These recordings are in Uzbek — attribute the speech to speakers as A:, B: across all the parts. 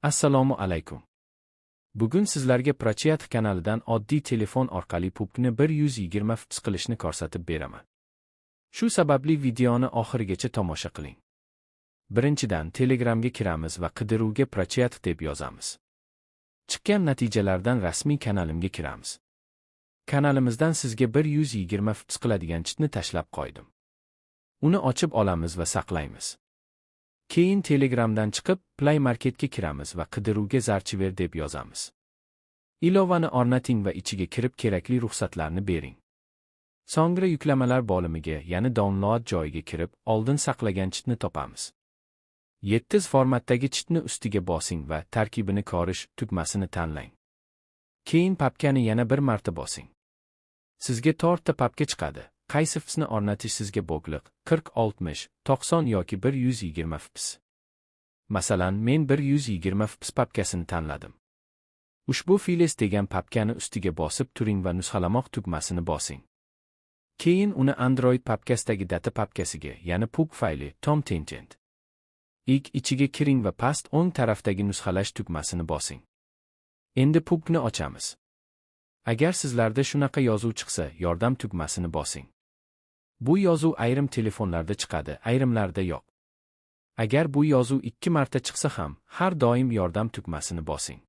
A: Assalomu alaykum. Bugun sizlarga Prochiyat kanalidan oddiy telefon orqali pubni 120 fps qilishni ko'rsatib beraman. Shu sababli videoni oxirigacha tomosha qiling. Birinchidan Telegramga kiramiz va qidiruvga Prochiyat deb yozamiz. Chiqqan natijalardan rasmiy kanalimga kiramiz. Kanalimizdan sizga 120 fps qiladigan chipni tashlab qo'ydim. Uni ochib olamiz va saqlaymiz. Keyin Telegramdan chiqib, Play Marketga kiramiz va qidiruvga zarchiver deb yozamiz. Ilovani o'rnating va ichiga kirib kerakli ruxsatlarni bering. So'ngra yuklamalar bo'limiga, ya'ni download joyiga kirib, oldin saqlagan chipni topamiz. 7 formatdagi chipni ustiga bosing va tarkibini ko'rish tugmasini tanlang. Keyin papkani yana bir marta bosing. Sizga 4 ta papka chiqadi. Qaysi fpsni o'rnatish sizga bog'liq: 40, 60, 90 yoki 120 fps. Masalan, men 120 fps papkasini tanladim. Ushbu files degan papkani ustiga bosib turing va nusxalamoq tugmasini bosing. Keyin uni Android papkasidagi data papkasiga, ya'ni pub fayli, Tom Tangent. Ichiga kiring va past o'ng tarafdagi nusxalash tugmasini bosing. Endi pubni ochamiz. Agar sizlarda shunaqa yozuv chiqsa, yordam tugmasini bosing. Bu yozuv ayrim telefonlarda chiqadi, ayrimlarda yo'q. Agar bu yozuv 2 marta chiqsa ham, har doim yordam tugmasini bosing.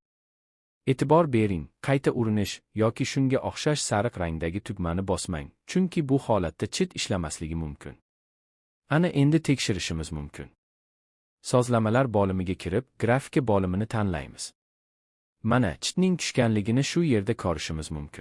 A: E'tibor bering, qayta urinish yoki shunga o'xshash sariq rangdagi tugmani bosmang, chunki bu holatda chip ishlamasligi mumkin. Ana endi tekshirishimiz mumkin. Sozlamalar bo'limiga kirib, grafika bo'limini tanlaymiz. Mana, chipning tushganligini shu yerda ko'rishimiz mumkin.